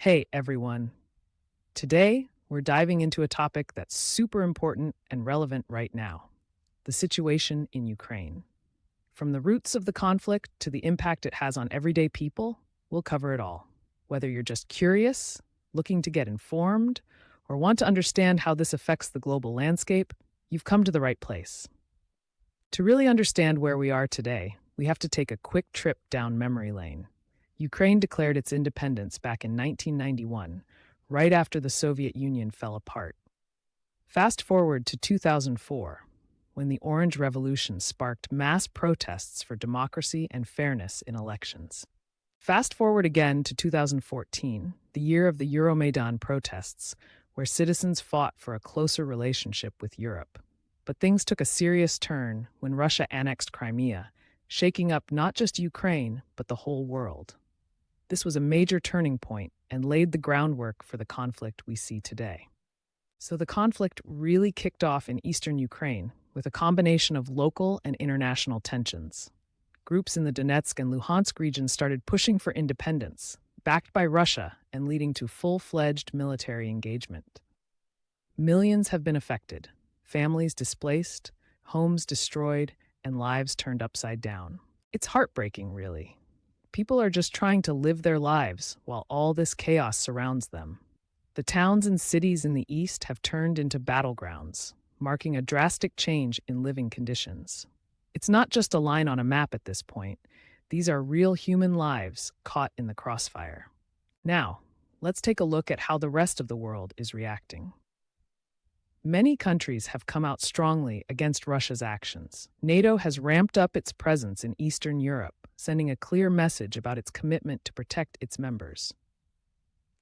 Hey everyone. Today, we're diving into a topic that's super important and relevant right now: the situation in Ukraine. From the roots of the conflict to the impact it has on everyday people, we'll cover it all. Whether you're just curious, looking to get informed, or want to understand how this affects the global landscape, you've come to the right place. To really understand where we are today, we have to take a quick trip down memory lane. Ukraine declared its independence back in 1991, right after the Soviet Union fell apart. Fast forward to 2004, when the Orange Revolution sparked mass protests for democracy and fairness in elections. Fast forward again to 2014, the year of the Euromaidan protests, where citizens fought for a closer relationship with Europe. But things took a serious turn when Russia annexed Crimea, shaking up not just Ukraine, but the whole world. This was a major turning point and laid the groundwork for the conflict we see today. So the conflict really kicked off in eastern Ukraine with a combination of local and international tensions. Groups in the Donetsk and Luhansk regions started pushing for independence, backed by Russia and leading to full-fledged military engagement. Millions have been affected, families displaced, homes destroyed, and lives turned upside down. It's heartbreaking, really. People are just trying to live their lives while all this chaos surrounds them. The towns and cities in the east have turned into battlegrounds, marking a drastic change in living conditions. It's not just a line on a map at this point. These are real human lives caught in the crossfire. Now, let's take a look at how the rest of the world is reacting. Many countries have come out strongly against Russia's actions. NATO has ramped up its presence in Eastern Europe, sending a clear message about its commitment to protect its members.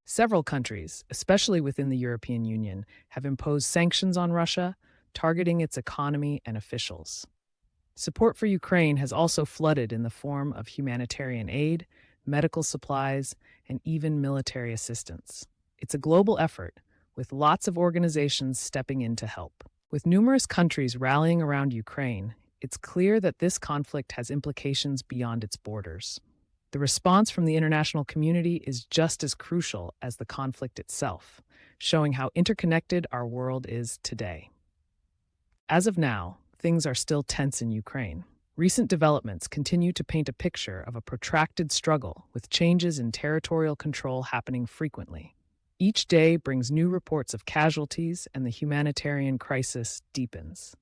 Several countries, especially within the European Union, have imposed sanctions on Russia, targeting its economy and officials. Support for Ukraine has also flooded in the form of humanitarian aid, medical supplies, and even military assistance. It's a global effort, with lots of organizations stepping in to help. With numerous countries rallying around Ukraine, it's clear that this conflict has implications beyond its borders. The response from the international community is just as crucial as the conflict itself, showing how interconnected our world is today. As of now, things are still tense in Ukraine. Recent developments continue to paint a picture of a protracted struggle, with changes in territorial control happening frequently. Each day brings new reports of casualties, and the humanitarian crisis deepens.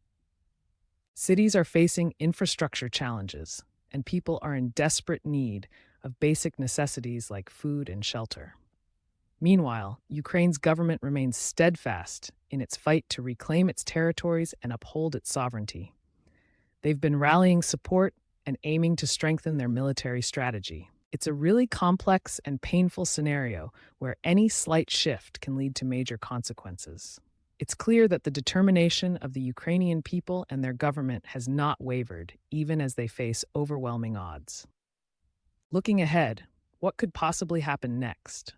Cities are facing infrastructure challenges, and people are in desperate need of basic necessities like food and shelter. Meanwhile, Ukraine's government remains steadfast in its fight to reclaim its territories and uphold its sovereignty. They've been rallying support and aiming to strengthen their military strategy. It's a really complex and painful scenario where any slight shift can lead to major consequences. It's clear that the determination of the Ukrainian people and their government has not wavered, even as they face overwhelming odds. Looking ahead, what could possibly happen next?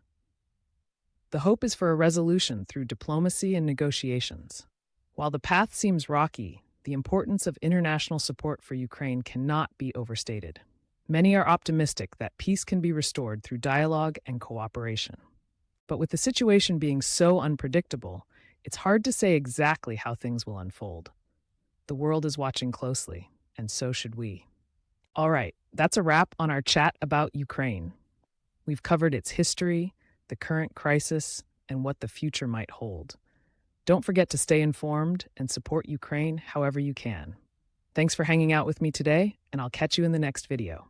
The hope is for a resolution through diplomacy and negotiations. While the path seems rocky, the importance of international support for Ukraine cannot be overstated. Many are optimistic that peace can be restored through dialogue and cooperation. But with the situation being so unpredictable, it's hard to say exactly how things will unfold. The world is watching closely, and so should we. All right, that's a wrap on our chat about Ukraine. We've covered its history, the current crisis, and what the future might hold. Don't forget to stay informed and support Ukraine however you can. Thanks for hanging out with me today, and I'll catch you in the next video.